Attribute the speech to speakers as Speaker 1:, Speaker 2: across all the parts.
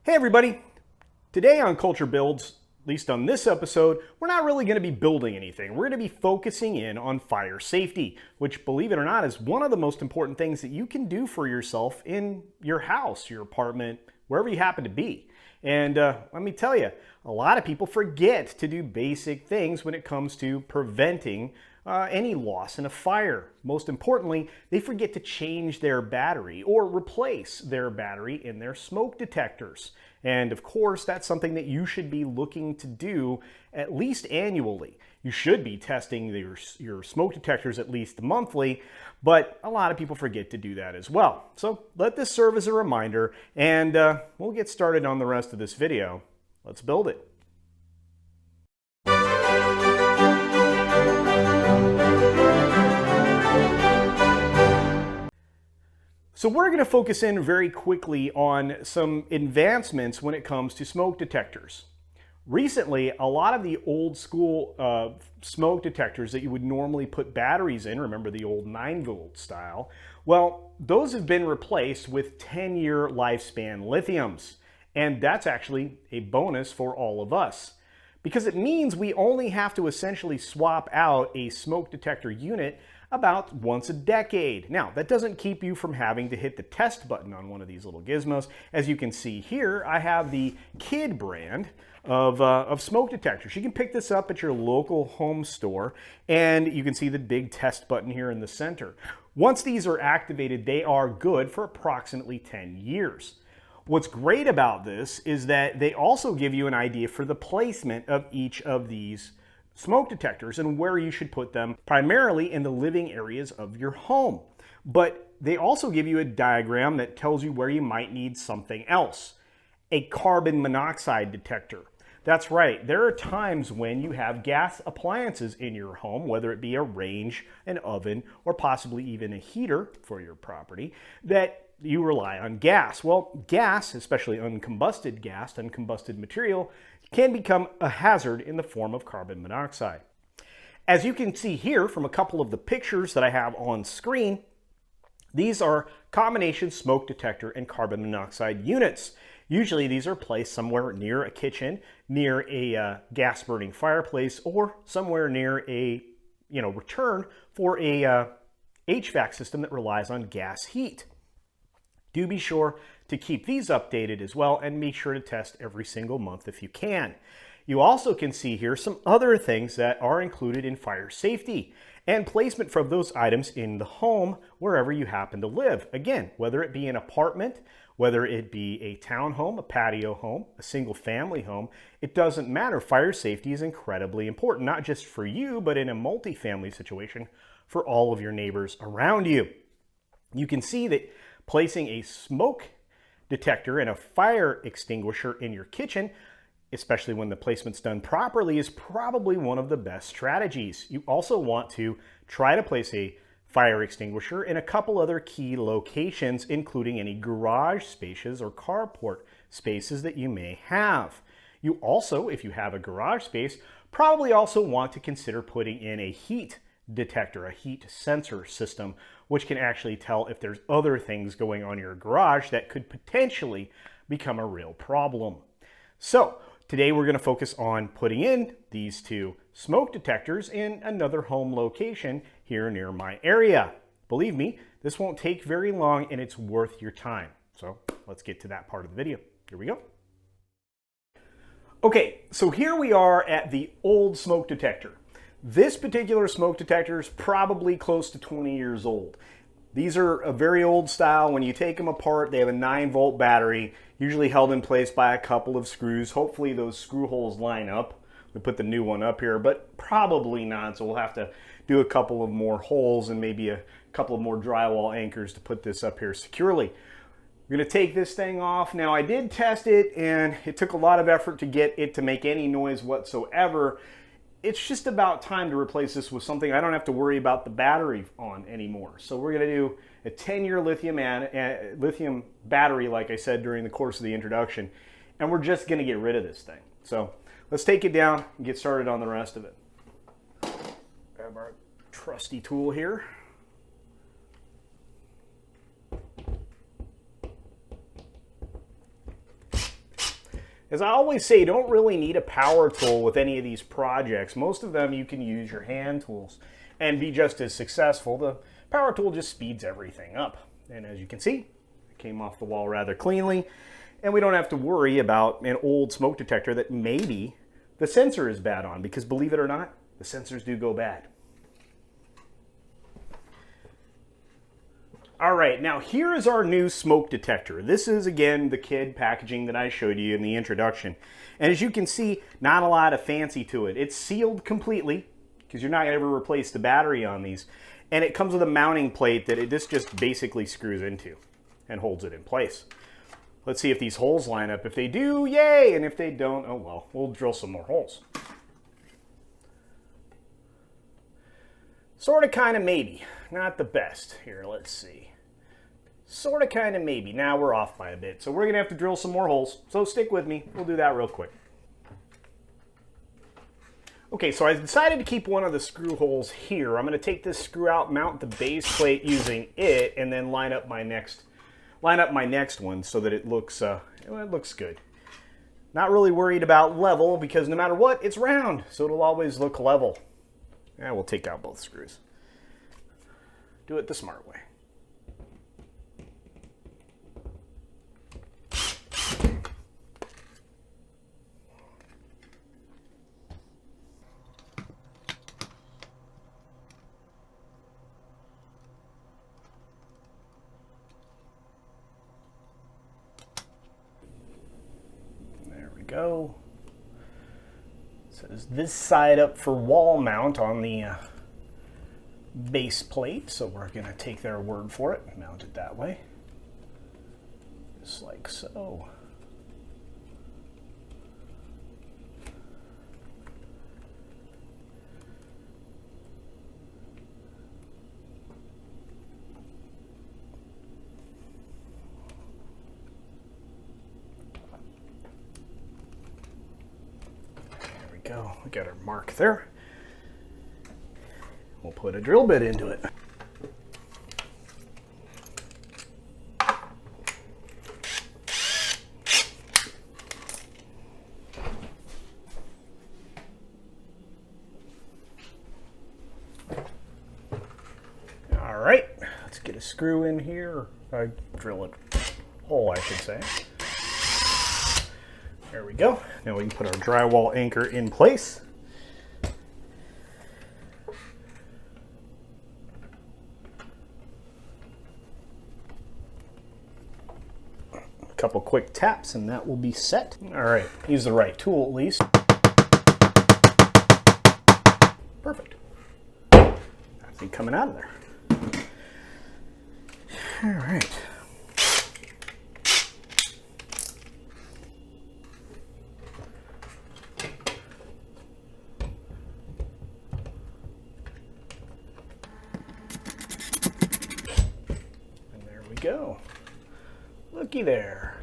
Speaker 1: Hey everybody! Today on Culture Builds, at least on this episode, we're not really going to be building anything. We're going to be focusing in on fire safety, which, believe it or not, is one of the most important things that you can do for yourself in your house, your apartment, wherever you happen to be. And let me tell you, a lot of people forget to do basic things when it comes to preventing any loss in a fire. Most importantly, they forget to change their battery or replace their battery in their smoke detectors. And of course, that's something that you should be looking to do at least annually. You should be testing your smoke detectors at least monthly, but a lot of people forget to do that as well. So let this serve as a reminder, and we'll get started on the rest of this video. Let's build it. So we're going to focus in very quickly on some advancements when it comes to smoke detectors. Recently, a lot of the old school smoke detectors that you would normally put batteries in, remember the old 9-volt style, well, those have been replaced with 10-year lifespan lithiums. And that's actually a bonus for all of us, because it means we only have to essentially swap out a smoke detector unit about once a decade. Now, that doesn't keep you from having to hit the test button on one of these little gizmos. As you can see here, I have the Kid brand of smoke detectors. You can pick this up at your local home store, and you can see the big test button here in the center. Once these are activated, they are good for approximately 10 years. What's great about this is that they also give you an idea for the placement of each of these smoke detectors and where you should put them, primarily in the living areas of your home. But they also give you a diagram that tells you where you might need something else. A carbon monoxide detector. That's right, there are times when you have gas appliances in your home, whether it be a range, an oven, or possibly even a heater for your property, that you rely on gas. Well, gas, especially uncombusted gas, uncombusted material, can become a hazard in the form of carbon monoxide. As you can see here from a couple of the pictures that I have on screen, these are combination smoke detector and carbon monoxide units. Usually these are placed somewhere near a kitchen, near a gas burning fireplace, or somewhere near a return for a HVAC system that relies on gas heat. Do be sure to keep these updated as well, and make sure to test every single month if you can. You also can see here some other things that are included in fire safety and placement from those items in the home wherever you happen to live. Again, whether it be an apartment, whether it be a townhome, a patio home, a single family home, it doesn't matter. Fire safety is incredibly important, not just for you, but in a multifamily situation for all of your neighbors around you. You can see that placing a smoke detector and a fire extinguisher in your kitchen, especially when the placement's done properly, is probably one of the best strategies. You also want to try to place a fire extinguisher in a couple other key locations, including any garage spaces or carport spaces that you may have. You also, if you have a garage space, probably also want to consider putting in a heat detector, a heat sensor system, which can actually tell if there's other things going on in your garage that could potentially become a real problem. So today we're going to focus on putting in these two smoke detectors in another home location here near my area. Believe me, this won't take very long and it's worth your time. So let's get to that part of the video. Here we go. Okay, so here we are at the old smoke detector. This particular smoke detector is probably close to 20 years old. These are a very old style. When you take them apart, they have a 9-volt battery, usually held in place by a couple of screws. Hopefully those screw holes line up. We put the new one up here, but probably not, so we'll have to do a couple of more holes and maybe a couple of more drywall anchors to put this up here securely. We're going to take this thing off. Now, I did test it, and it took a lot of effort to get it to make any noise whatsoever. It's just about time to replace this with something I don't have to worry about the battery on anymore. So we're going to do a 10-year lithium battery, like I said during the course of the introduction, and we're just going to get rid of this thing. So let's take it down and get started on the rest of it. Grab our trusty tool here. As I always say, you don't really need a power tool with any of these projects. Most of them you can use your hand tools and be just as successful. The power tool just speeds everything up. And as you can see, it came off the wall rather cleanly. And we don't have to worry about an old smoke detector that maybe the sensor is bad on, because believe it or not, the sensors do go bad. All right, now here is our new smoke detector. This is, again, the kid packaging that I showed you in the introduction. And as you can see, not a lot of fancy to it. It's sealed completely, because you're not going to ever replace the battery on these. And it comes with a mounting plate that this just basically screws into and holds it in place. Let's see if these holes line up. If they do, yay! And if they don't, oh well, we'll drill some more holes. Sort of, kind of, maybe. Not the best. Here, let's see. Sort of, kind of, maybe. Now we're off by a bit. So we're going to have to drill some more holes. So stick with me. We'll do that real quick. Okay, so I decided to keep one of the screw holes here. I'm going to take this screw out, mount the base plate using it, and then line up my next one so that it looks good. Not really worried about level, because no matter what, it's round, so it'll always look level. And we'll take out both screws. Do it the smart way. There we go. Says this side up for wall mount on the base plate, so we're going to take their word for it and mount it that way, just like so. Go. We got our mark there. We'll put a drill bit into it. All right, let's get a screw in here. Drill it hole, I should say. There we go. Now we can put our drywall anchor in place. A couple quick taps and that will be set. All right, use the right tool at least. Perfect. Nothing coming out of there. All right. Go. Looky there.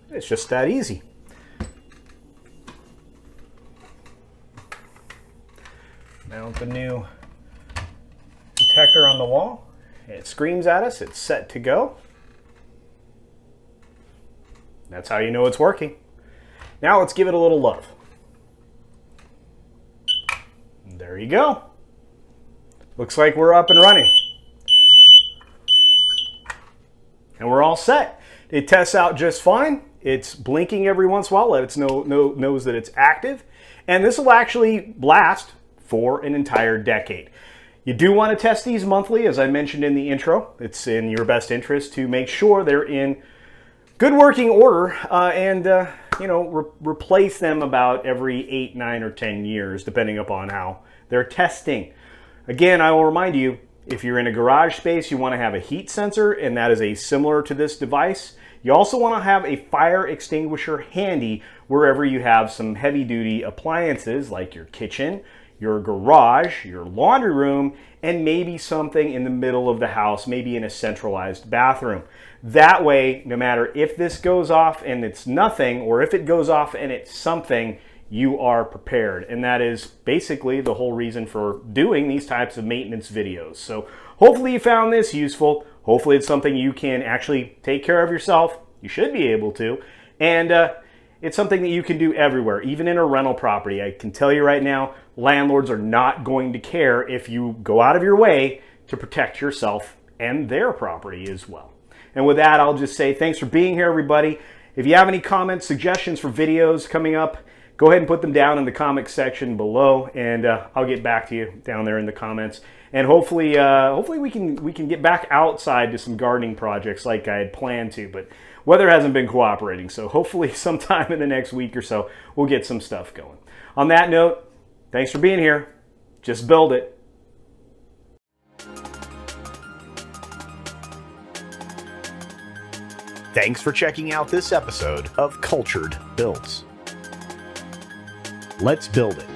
Speaker 1: It's just that easy. Mount the new detector on the wall. It screams at us. It's set to go. That's how you know it's working. Now let's give it a little love. And there you go. Looks like we're up and running. And we're all set. It tests out just fine. It's blinking every once in a while, let it knows that it's active. And this will actually last for an entire decade. You do want to test these monthly, as I mentioned in the intro. It's in your best interest to make sure they're in good working order and replace them about every 8, 9, or 10 years, depending upon how they're testing. Again, I will remind you, if you're in a garage space, you want to have a heat sensor, and that is similar to this device. You also want to have a fire extinguisher handy wherever you have some heavy-duty appliances like your kitchen, your garage, your laundry room, and maybe something in the middle of the house, maybe in a centralized bathroom. That way, no matter if this goes off and it's nothing, or if it goes off and it's something, you are prepared. And that is basically the whole reason for doing these types of maintenance videos. So hopefully you found this useful. Hopefully it's something you can actually take care of yourself. You should be able to. And it's something that you can do everywhere, even in a rental property. I can tell you right now, landlords are not going to care if you go out of your way to protect yourself and their property as well. And with that, I'll just say thanks for being here, everybody. If you have any comments, suggestions for videos coming up, go ahead and put them down in the comments section below, and I'll get back to you down there in the comments. And hopefully we can get back outside to some gardening projects like I had planned to, but weather hasn't been cooperating. So hopefully sometime in the next week or so, we'll get some stuff going. On that note, thanks for being here. Just build it.
Speaker 2: Thanks for checking out this episode of Cultured Builds. Let's build it.